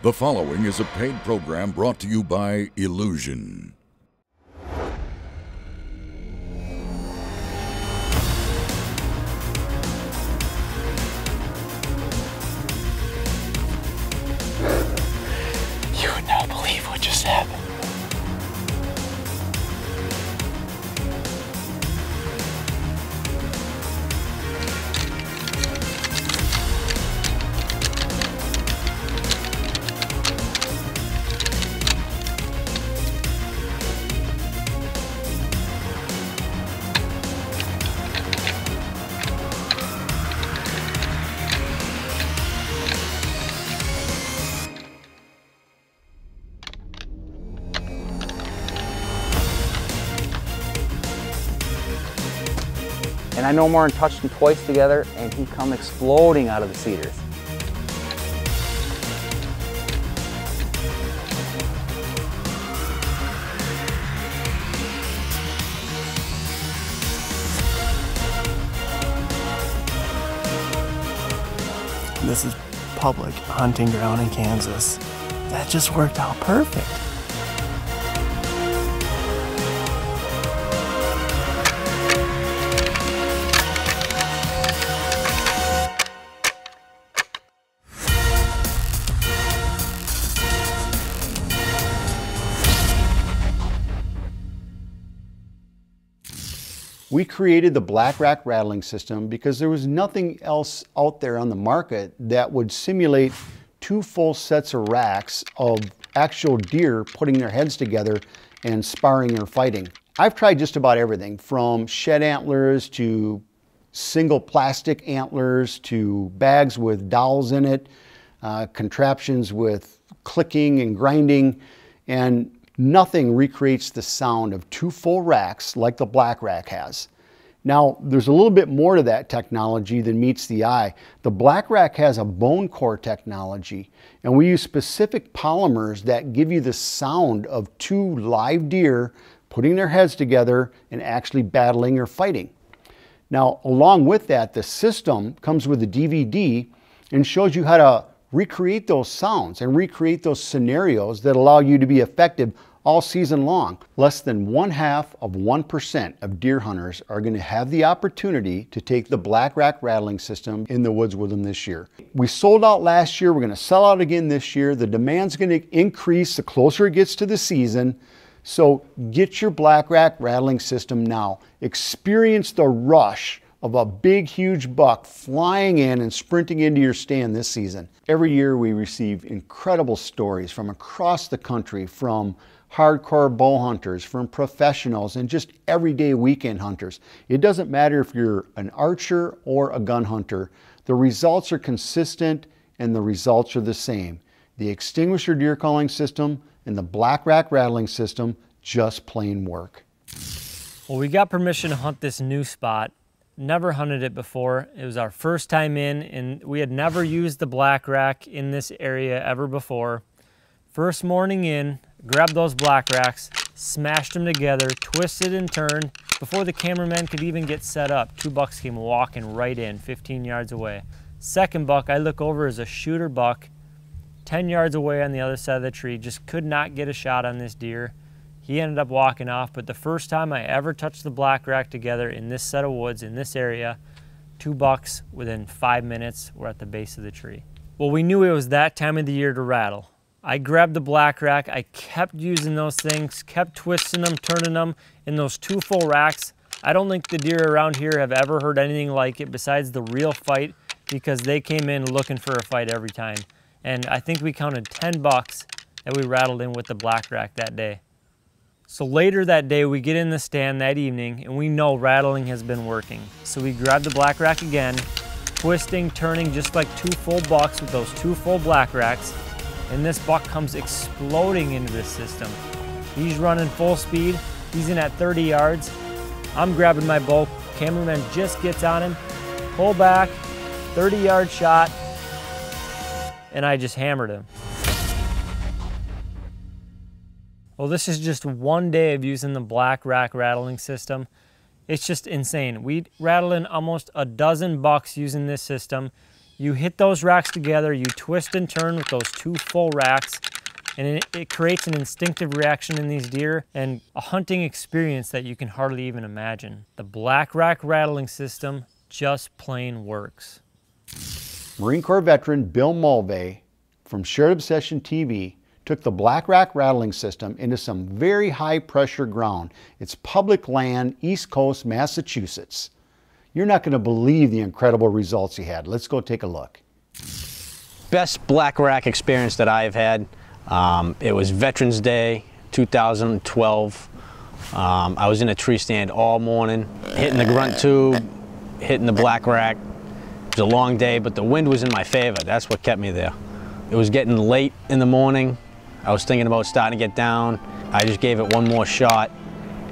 The following is a paid program brought to you by Illusion. You would not believe what just happened. And I no more than touched him twice together, and he come exploding out of the cedars. This is public hunting ground in Kansas. That just worked out perfect. We created the black rack rattling system because there was nothing else out there on the market that would simulate two full sets of racks of actual deer putting their heads together and sparring or fighting. I've tried just about everything from shed antlers to single plastic antlers to bags with dowels in it, contraptions with clicking and grinding, and nothing recreates the sound of two full racks like the black rack has. Now, there's a little bit more to that technology than meets the eye. The black rack has a bone core technology, and we use specific polymers that give you the sound of two live deer putting their heads together and actually battling or fighting. Now, along with that, the system comes with a DVD and shows you how to recreate those sounds and recreate those scenarios that allow you to be effective all season long. Less than 0.5% of deer hunters are going to have the opportunity to take the black rack rattling system in the woods with them this year. We sold out last year. We're going to sell out again this year. The demand's going to increase the closer it gets to the season. So get your black rack rattling system now. Experience the rush of a big, huge buck flying in and sprinting into your stand this season. Every year we receive incredible stories from across the country, from hardcore bow hunters, from professionals, and just everyday weekend hunters. It doesn't matter if you're an archer or a gun hunter. The results are consistent and the results are the same. The extinguisher deer calling system and the black rack rattling system just plain work. Well, we got permission to hunt this new spot. Never hunted it before. It was our first time in, and we had never used the black rack in this area ever before. First morning in, grabbed those black racks, smashed them together, twisted and turned. Before the cameraman could even get set up, two bucks came walking right in, 15 yards away. Second buck, I look over as a shooter buck, 10 yards away on the other side of the tree, just could not get a shot on this deer. He ended up walking off, but the first time I ever touched the black rack together in this set of woods, in this area, two bucks within 5 minutes were at the base of the tree. Well, we knew it was that time of the year to rattle. I grabbed the black rack, I kept using those things, kept twisting them, turning them in those two full racks. I don't think the deer around here have ever heard anything like it besides the real fight, because they came in looking for a fight every time. And I think we counted 10 bucks that we rattled in with the black rack that day. So later that day, we get in the stand that evening and we know rattling has been working. So we grab the black rack again, twisting, turning just like two full bucks with those two full black racks. And this buck comes exploding into this system. He's running full speed. He's in at 30 yards. I'm grabbing my bow. Cameraman just gets on him, pull back, 30-yard shot, and I just hammered him. Well, this is just one day of using the black rack rattling system. It's just insane. We rattled in almost a dozen bucks using this system. You hit those racks together, you twist and turn with those 2 full racks, and it creates an instinctive reaction in these deer and a hunting experience that you can hardly even imagine. The black rack rattling system just plain works. Marine Corps veteran Bill Mulvey from Shared Obsession TV took the black rack rattling system into some very high pressure ground. It's public land, East Coast, Massachusetts. You're not going to believe the incredible results he had. Let's go take a look. Best black rack experience that I've had. It was Veterans Day 2012. I was in a tree stand all morning, hitting the grunt tube, hitting the black rack. It was a long day, but the wind was in my favor. That's what kept me there. It was getting late in the morning. I was thinking about starting to get down. I just gave it one more shot,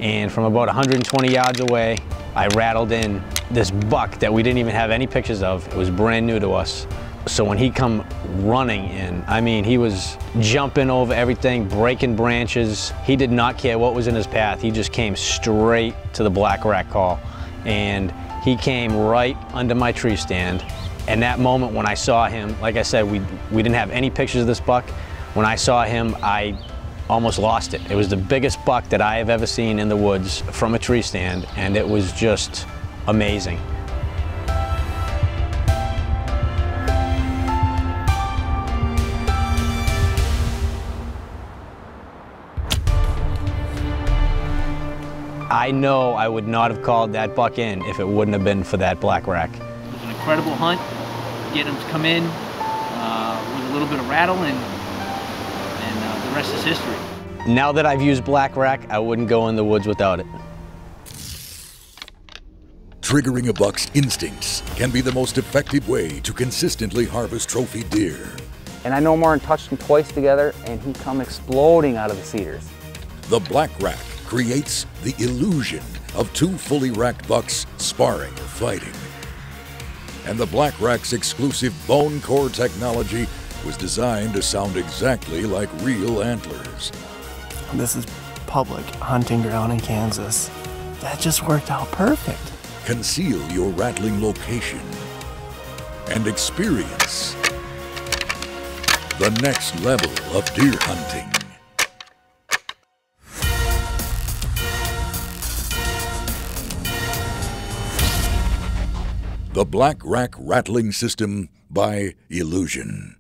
and from about 120 yards away, I rattled in this buck that we didn't even have any pictures of. It was brand new to us. So when he come running in, I mean, he was jumping over everything, breaking branches. He did not care what was in his path. He just came straight to the black rack call. And he came right under my tree stand. And that moment when I saw him, like I said, we didn't have any pictures of this buck. When I saw him, I almost lost it. It was the biggest buck that I have ever seen in the woods from a tree stand, and it was just amazing. I know I would not have called that buck in if it wouldn't have been for that black rack. It was an incredible hunt. Get him to come in with a little bit of rattle, and the rest is history. Now that I've used black rack, I wouldn't go in the woods without it. Triggering a buck's instincts can be the most effective way to consistently harvest trophy deer. And I no more than touched him twice together, and he come exploding out of the cedars. The black rack creates the illusion of 2 fully racked bucks sparring or fighting. And the black rack's exclusive bone core technology was designed to sound exactly like real antlers. This is public hunting ground in Kansas. That just worked out perfect. Conceal your rattling location and experience the next level of deer hunting. The Black Rack Rattling System by Illusion.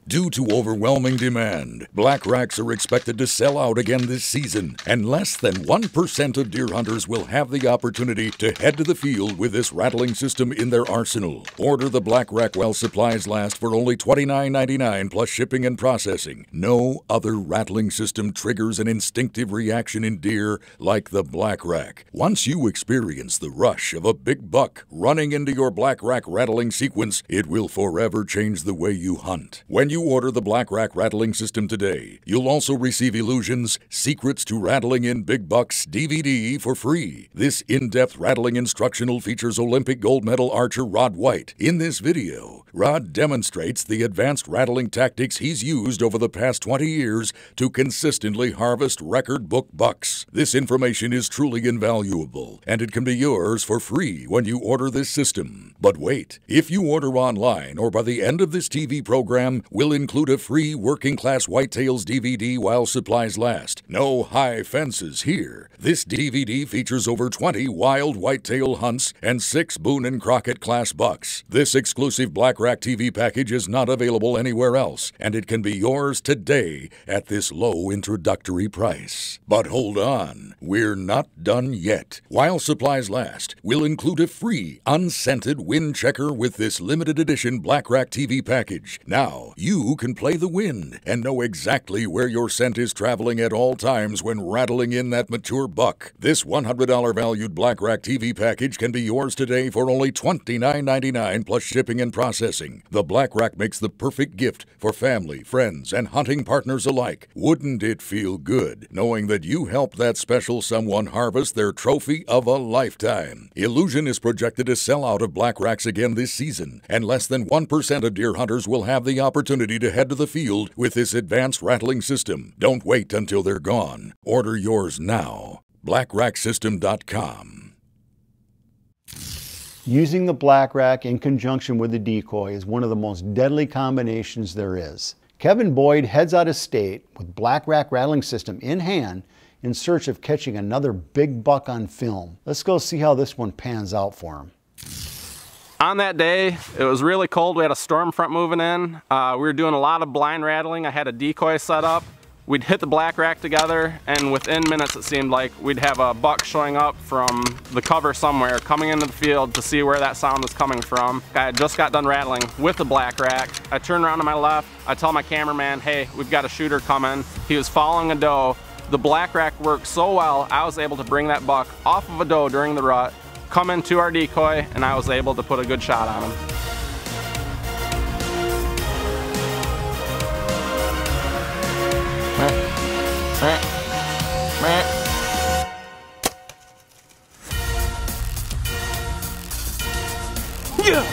Due to overwhelming demand, black racks are expected to sell out again this season, and less than 1% of deer hunters will have the opportunity to head to the field with this rattling system in their arsenal. Order the black rack while supplies last for only $29.99 plus shipping and processing. No other rattling system triggers an instinctive reaction in deer like the black rack. Once you experience the rush of a big buck running into your black rack rattling sequence, it will forever change the way you hunt. When you order the Black Rack Rattling System today, you'll also receive Illusion's Secrets to Rattling in Big Bucks DVD for free. This in-depth rattling instructional features Olympic gold medal archer Rod White. In this video, Rod demonstrates the advanced rattling tactics he's used over the past 20 years to consistently harvest record book bucks. This information is truly invaluable, and it can be yours for free when you order this system. But wait, if you order online or by the end of this TV program, we'll include a free Working Class Whitetails DVD while supplies last. No high fences here. This DVD features over 20 wild whitetail hunts and 6 Boone and Crockett class bucks. This exclusive Black Rack TV package is not available anywhere else, and it can be yours today at this low introductory price. But hold on, we're not done yet. While supplies last, we'll include a free unscented wind checker with this limited edition Black Rack TV package. Now, you can play the wind and know exactly where your scent is traveling at all times when rattling in that mature buck. This $100 valued Black Rack TV package can be yours today for only $29.99 plus shipping and processing. The Black Rack makes the perfect gift for family, friends, and hunting partners alike. Wouldn't it feel good knowing that you helped that special someone harvest their trophy of a lifetime? Illusion is projected to sell out of Black Racks again this season, and less than 1% of deer hunters will have the opportunity to head to the field with this advanced rattling system. Don't wait until they're gone. Order yours now. BlackRackSystem.com. Using the black rack in conjunction with the decoy is one of the most deadly combinations there is. Kevin Boyd heads out of state with black rack rattling system in hand in search of catching another big buck on film. Let's go see how this one pans out for him. On that day, it was really cold. We had a storm front moving in. We were doing a lot of blind rattling. I had a decoy set up. We'd hit the black rack together, and within minutes it seemed like we'd have a buck showing up from the cover somewhere, coming into the field to see where that sound was coming from. I had just got done rattling with the black rack. I turn around to my left, I tell my cameraman, hey, we've got a shooter coming. He was following a doe. The black rack worked so well, I was able to bring that buck off of a doe during the rut, come into our decoy, and I was able to put a good shot on him. Yeah!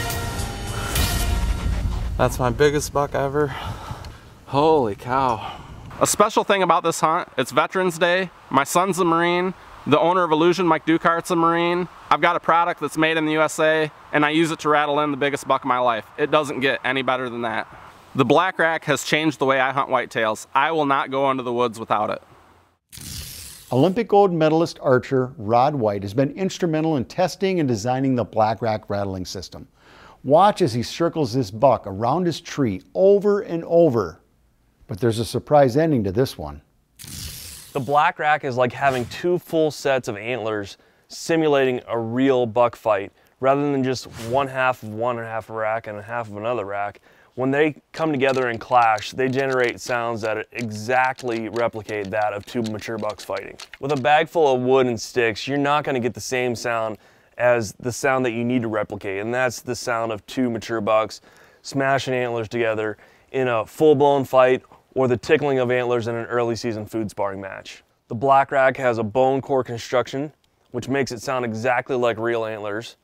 That's my biggest buck ever. Holy cow. A special thing about this hunt, it's Veterans Day. My son's a Marine. The owner of Illusion, Mike Ducart's a Marine. I've got a product that's made in the USA, and I use it to rattle in the biggest buck of my life. It doesn't get any better than that. The black rack has changed the way I hunt whitetails. I will not go into the woods without it. Olympic gold medalist archer Rod White has been instrumental in testing and designing the black rack rattling system. Watch as he circles this buck around his tree over and over. But there's a surprise ending to this one. The black rack is like having two full sets of antlers simulating a real buck fight, rather than just one half of one half a rack and a half of another rack. When they come together and clash, they generate sounds that exactly replicate that of two mature bucks fighting. With a bag full of wood and sticks, you're not going to get the same sound as the sound that you need to replicate, and that's the sound of two mature bucks smashing antlers together in a full-blown fight, or the tickling of antlers in an early season food sparring match. The black rack has a bone core construction, which makes it sound exactly like real antlers.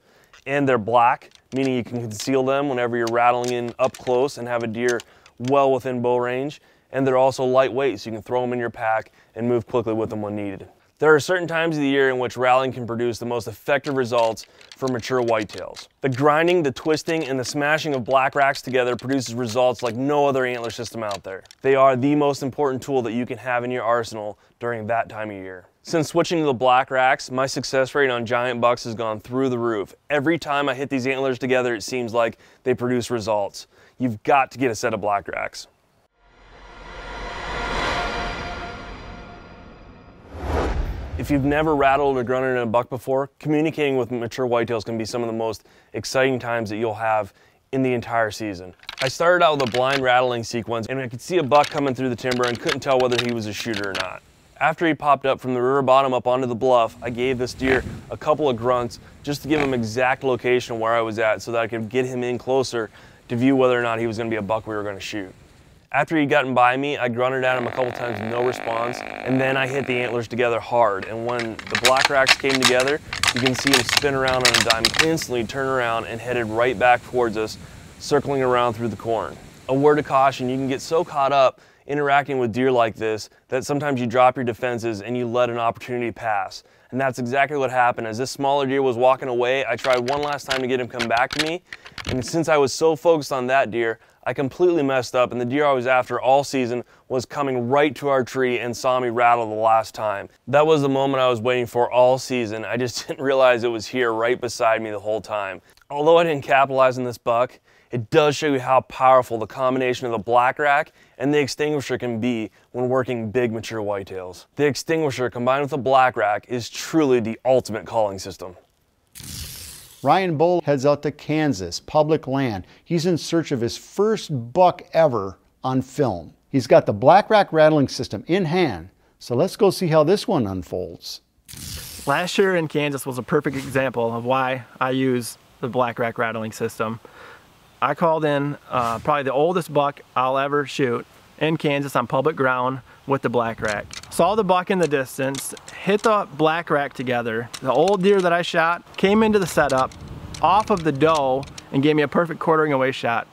And they're black, meaning you can conceal them whenever you're rattling in up close and have a deer well within bow range. And they're also lightweight, so you can throw them in your pack and move quickly with them when needed. There are certain times of the year in which rattling can produce the most effective results for mature whitetails. The grinding, the twisting, and the smashing of black racks together produces results like no other antler system out there. They are the most important tool that you can have in your arsenal during that time of year. Since switching to the black racks, my success rate on giant bucks has gone through the roof. Every time I hit these antlers together, it seems like they produce results. You've got to get a set of black racks. If you've never rattled or grunted in a buck before, communicating with mature whitetails can be some of the most exciting times that you'll have in the entire season. I started out with a blind rattling sequence, and I could see a buck coming through the timber and couldn't tell whether he was a shooter or not. After he popped up from the river bottom up onto the bluff, I gave this deer a couple of grunts just to give him exact location where I was at so that I could get him in closer to view whether or not he was going to be a buck we were going to shoot. After he'd gotten by me, I grunted at him a couple times, no response, and then I hit the antlers together hard. And when the black racks came together, you can see him spin around on a dime, instantly turn around and headed right back towards us, circling around through the corn. A word of caution, you can get so caught up interacting with deer like this that sometimes you drop your defenses and you let an opportunity pass. And that's exactly what happened. As this smaller deer was walking away, I tried one last time to get him come back to me. And since I was so focused on that deer, I completely messed up, and the deer I was after all season was coming right to our tree and saw me rattle the last time. That was the moment I was waiting for all season. I just didn't realize it was here right beside me the whole time. Although I didn't capitalize on this buck, it does show you how powerful the combination of the black rack and the extinguisher can be when working big mature whitetails. The extinguisher combined with the black rack is truly the ultimate calling system. Ryan Bull heads out to Kansas, public land. He's in search of his first buck ever on film. He's got the black rack rattling system in hand, so let's go see how this one unfolds. Last year in Kansas was a perfect example of why I use the black rack rattling system. I called in probably the oldest buck I'll ever shoot in Kansas on public ground with the black rack. Saw the buck in the distance, hit the black rack together. The old deer that I shot came into the setup off of the doe and gave me a perfect quartering away shot.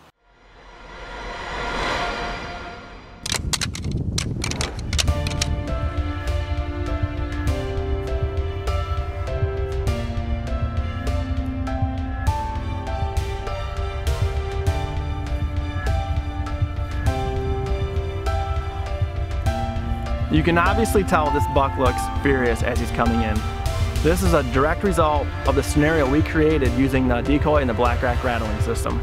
You can obviously tell this buck looks furious as he's coming in. This is a direct result of the scenario we created using the decoy and the black rack rattling system.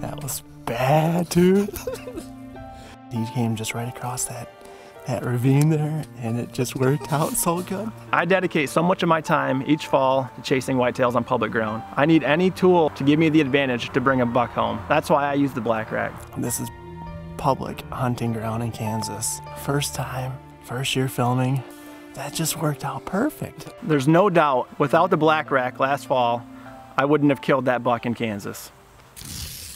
That was bad, dude. He came just right across that ravine there, and it just worked out so good. I dedicate so much of my time each fall to chasing whitetails on public ground. I need any tool to give me the advantage to bring a buck home. That's why I use the black rack. This is public hunting ground in Kansas. First time, first year filming. That just worked out perfect. There's no doubt, without the black rack last fall, I wouldn't have killed that buck in Kansas.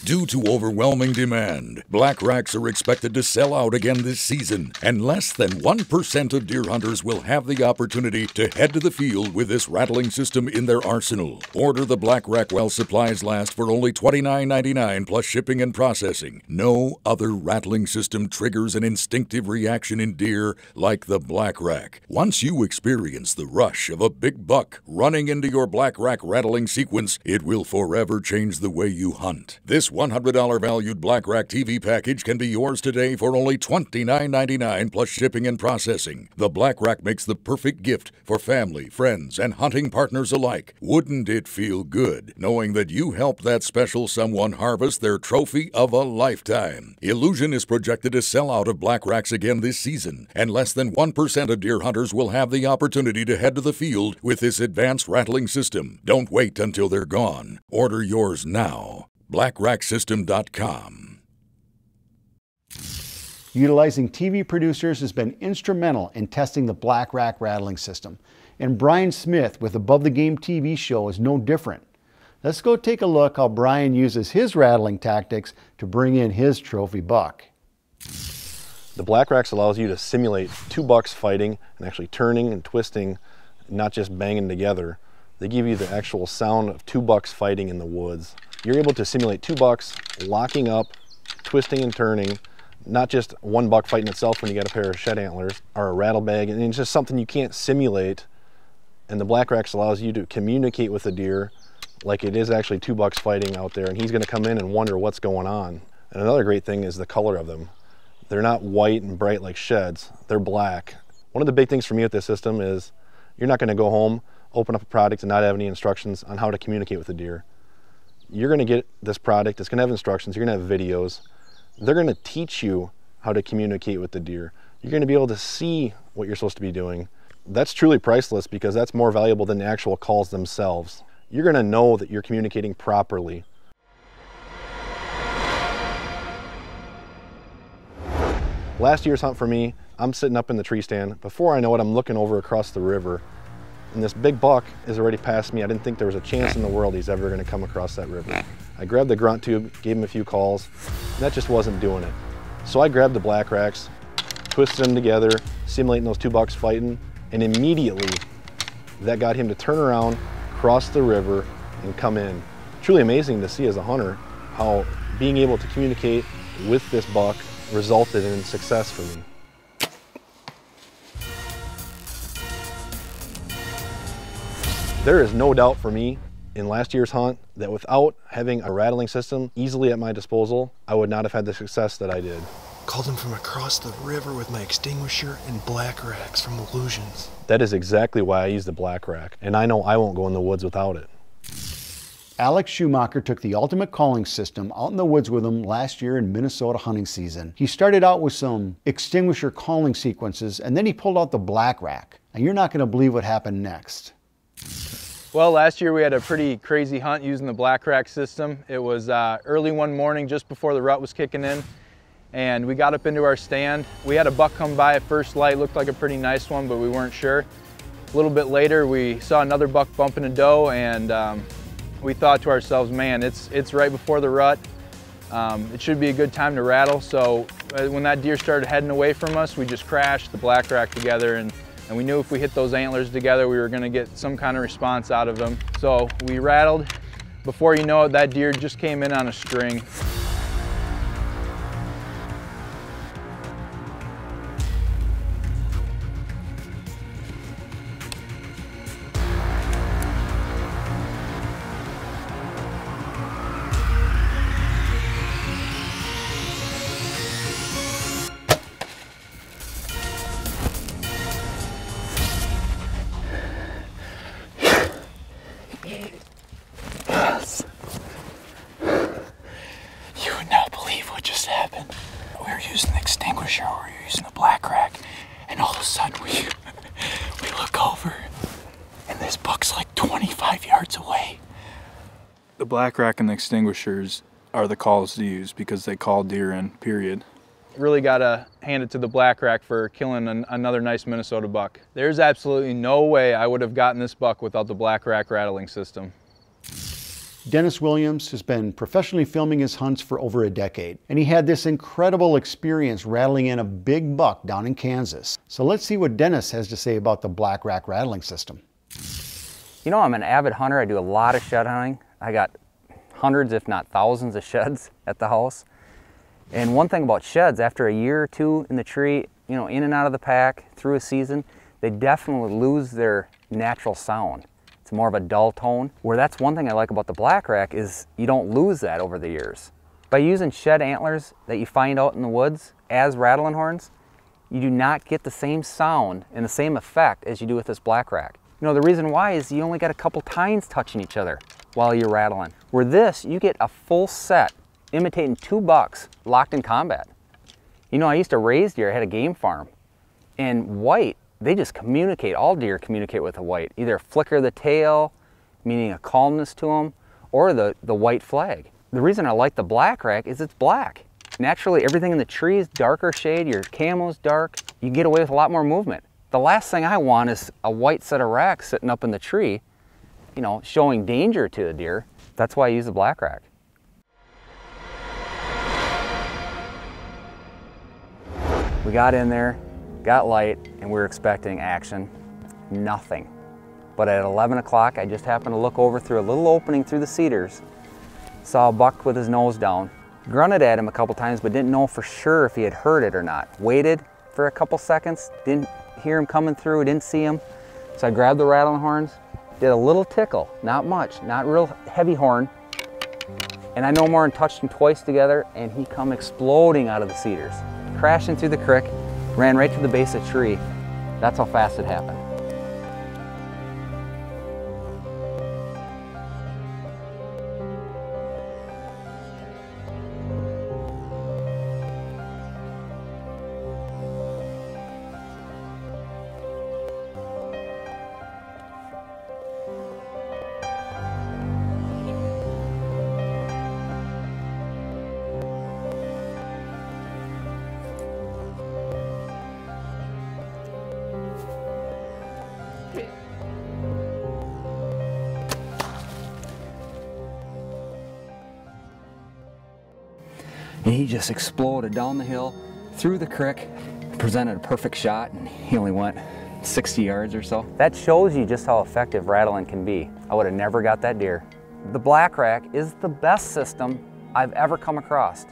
Due to overwhelming demand, black racks are expected to sell out again this season, and less than 1% of deer hunters will have the opportunity to head to the field with this rattling system in their arsenal. Order the black rack while supplies last for only $29.99 plus shipping and processing. No other rattling system triggers an instinctive reaction in deer like the black rack. Once you experience the rush of a big buck running into your black rack rattling sequence, it will forever change the way you hunt. This $100 valued black rack TV package can be yours today for only $29.99 plus shipping and processing. The black rack makes the perfect gift for family, friends, and hunting partners alike. Wouldn't it feel good knowing that you helped that special someone harvest their trophy of a lifetime? Illusion is projected to sell out of black racks again this season, and less than 1% of deer hunters will have the opportunity to head to the field with this advanced rattling system. Don't wait until they're gone. Order yours now. blackracksystem.com. Utilizing TV producers has been instrumental in testing the black rack rattling system, and Brian Smith with Above the Game TV show is no different. Let's go take a look how Brian uses his rattling tactics to bring in his trophy buck. The black racks allows you to simulate two bucks fighting and actually turning and twisting, not just banging together. They give you the actual sound of two bucks fighting in the woods. You're able to simulate two bucks locking up, twisting and turning, not just one buck fighting itself when you got a pair of shed antlers or a rattle bag, and it's just something you can't simulate. And the black racks allows you to communicate with the deer like it is actually two bucks fighting out there, and he's gonna come in and wonder what's going on. And another great thing is the color of them. They're not white and bright like sheds, they're black. One of the big things for me with this system is you're not gonna go home, open up a product and not have any instructions on how to communicate with the deer. You're gonna get this product, it's gonna have instructions, you're gonna have videos. They're gonna teach you how to communicate with the deer. You're gonna be able to see what you're supposed to be doing. That's truly priceless because that's more valuable than the actual calls themselves. You're gonna know that you're communicating properly. Last year's hunt for me, I'm sitting up in the tree stand. Before I know it, I'm looking over across the river, and this big buck is already past me. I didn't think there was a chance in the world he's ever gonna come across that river. I grabbed the grunt tube, gave him a few calls, and that just wasn't doing it. So I grabbed the black racks, twisted them together, simulating those two bucks fighting, and immediately that got him to turn around, cross the river, and come in. Truly amazing to see as a hunter how being able to communicate with this buck resulted in success for me. There is no doubt for me in last year's hunt that without having a rattling system easily at my disposal, I would not have had the success that I did. Called him from across the river with my extinguisher and black racks from Illusions. That is exactly why I use the black rack, and I know I won't go in the woods without it. Alex Schumacher took the ultimate calling system out in the woods with him last year in Minnesota hunting season. He started out with some extinguisher calling sequences, and then he pulled out the black rack. And you're not going to believe what happened next. Well, last year we had a pretty crazy hunt using the black rack system. It was early one morning just before the rut was kicking in, and we got up into our stand. We had a buck come by at first light, looked like a pretty nice one, but we weren't sure. A little bit later we saw another buck bumping a doe, and we thought to ourselves, man, it's right before the rut. It should be a good time to rattle. So when that deer started heading away from us, we just crashed the black rack together, and we knew if we hit those antlers together, we were gonna get some kind of response out of them. So we rattled. Before you know it, that deer just came in on a string. extinguisher, we were using the black rack, and all of a sudden we look over, and this buck's like 25 yards away. The black rack and the extinguishers are the calls to use because they call deer in, period. Really gotta hand it to the black rack for killing another nice Minnesota buck. There's absolutely no way I would have gotten this buck without the black rack rattling system. Dennis Williams has been professionally filming his hunts for over a decade, and he had this incredible experience rattling in a big buck down in Kansas. So let's see what Dennis has to say about the black rack rattling system. You know, I'm an avid hunter. I do a lot of shed hunting. I got hundreds, if not thousands of sheds at the house. And one thing about sheds, after a year or two in the tree, you know, in and out of the pack through a season, they definitely lose their natural sound. It's more of a dull tone, where that's one thing I like about the black rack is you don't lose that over the years. By using shed antlers that you find out in the woods as rattling horns, you do not get the same sound and the same effect as you do with this black rack. You know, the reason why is you only got a couple tines touching each other while you're rattling. Where this, you get a full set imitating 2 bucks locked in combat. You know, I used to raise deer, I had a game farm, and white, they just communicate, all deer communicate with a white. Either flicker the tail, meaning a calmness to them, or the white flag. The reason I like the black rack is it's black. Naturally, everything in the tree is darker shade, your camo's dark, you get away with a lot more movement. The last thing I want is a white set of racks sitting up in the tree, you know, showing danger to the deer. That's why I use the black rack. We got in there, got light, and we were expecting action. Nothing. But at 11 o'clock, I just happened to look over through a little opening through the cedars, saw a buck with his nose down, grunted at him a couple times, but didn't know for sure if he had heard it or not. Waited for a couple seconds, didn't hear him coming through, didn't see him. So I grabbed the rattling horns, did a little tickle, not much, not real heavy horn, and I no more than touched him twice together, and he come exploding out of the cedars. Crashing through the creek, ran right to the base of the tree. That's how fast it happened. And he just exploded down the hill, through the creek, presented a perfect shot, and he only went 60 yards or so. That shows you just how effective rattling can be. I would have never got that deer. The black rack is the best system I've ever come across.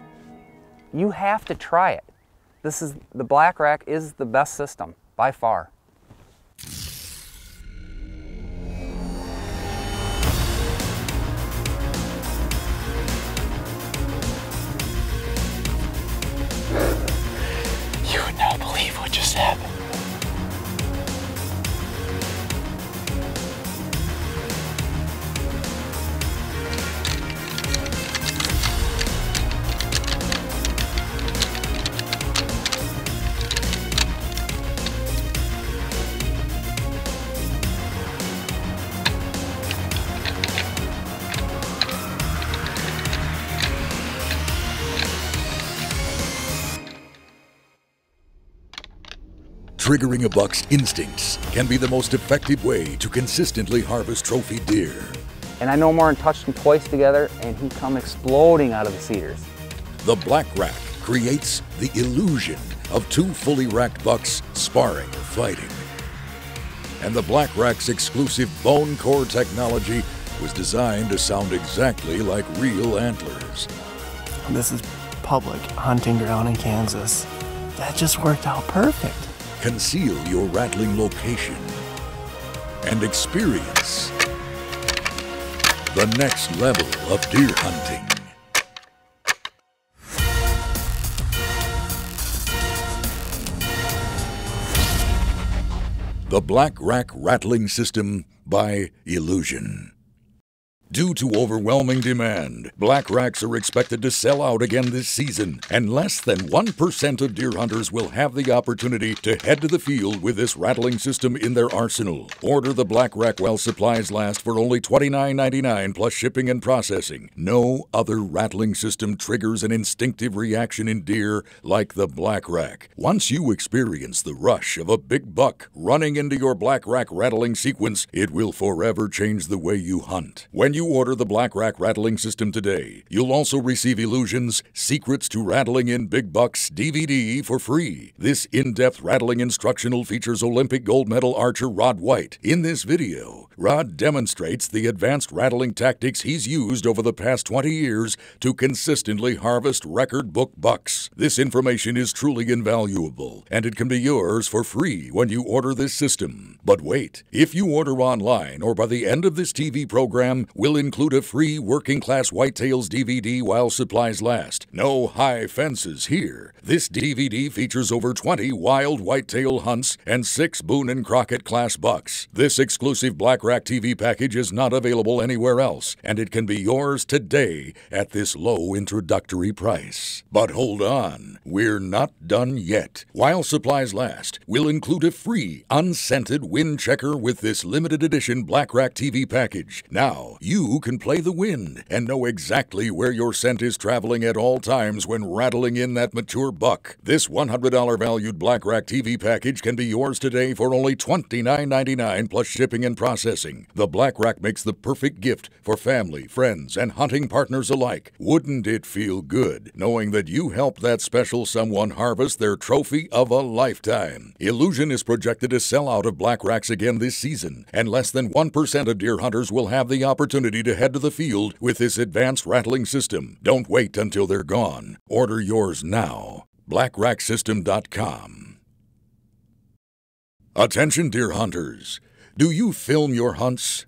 You have to try it. The black rack is the best system, by far. You would not believe what just happened. Triggering a buck's instincts can be the most effective way to consistently harvest trophy deer. And I no more than touched him twice together, and he come exploding out of the cedars. The black rack creates the illusion of 2 fully racked bucks sparring or fighting. And the black rack's exclusive bone core technology was designed to sound exactly like real antlers. This is public hunting ground in Kansas. That just worked out perfect. Conceal your rattling location and experience the next level of deer hunting. The Black Rack Rattling System by Illusion. Due to overwhelming demand, black racks are expected to sell out again this season, and less than 1% of deer hunters will have the opportunity to head to the field with this rattling system in their arsenal. Order the black rack while supplies last for only $29.99 plus shipping and processing. No other rattling system triggers an instinctive reaction in deer like the black rack. Once you experience the rush of a big buck running into your black rack rattling sequence, it will forever change the way you hunt. When you order the Black Rack Rattling System today, you'll also receive Illusion's Secrets to Rattling in Big Bucks DVD for free. This in-depth rattling instructional features Olympic gold medal archer Rod White. In this video, Rod demonstrates the advanced rattling tactics he's used over the past 20 years to consistently harvest record book bucks. This information is truly invaluable, and it can be yours for free when you order this system. But wait, if you order online or by the end of this TV program, we'll include a free Working Class Whitetails DVD while supplies last. No high fences here. This DVD features over 20 wild whitetail hunts and 6 Boone and Crockett class bucks. This exclusive Black Rack TV package is not available anywhere else, and it can be yours today at this low introductory price. But hold on, we're not done yet. While supplies last, we'll include a free unscented wind checker with this limited edition Black Rack TV package. Now, you can play the wind and know exactly where your scent is traveling at all times when rattling in that mature buck. This $100 valued Black Rack TV package can be yours today for only $29.99 plus shipping and processing. The Black Rack makes the perfect gift for family, friends, and hunting partners alike. Wouldn't it feel good knowing that you helped that special someone harvest their trophy of a lifetime? Illusion is projected to sell out of Black Racks again this season, and less than 1% of deer hunters will have the opportunity to head to the field with this advanced rattling system. Don't wait until they're gone. Order yours now. BlackRackSystem.com. Attention deer hunters. Do you film your hunts?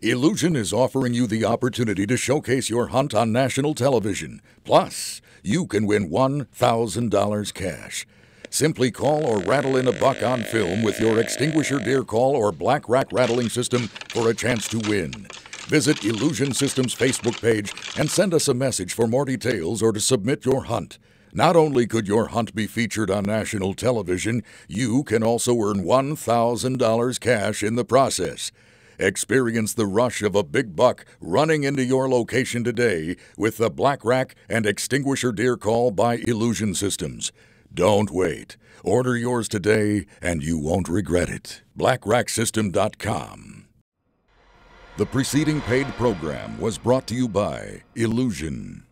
Illusion is offering you the opportunity to showcase your hunt on national television. Plus, you can win $1,000 cash. Simply call or rattle in a buck on film with your extinguisher deer call or Black Rack rattling system for a chance to win. Visit Illusion Systems Facebook page and send us a message for more details or to submit your hunt. Not only could your hunt be featured on national television, you can also earn $1,000 cash in the process. Experience the rush of a big buck running into your location today with the Black Rack and Extinguisher Deer Call by Illusion Systems. Don't wait. Order yours today and you won't regret it. BlackRackSystem.com. The preceding paid program was brought to you by Illusion.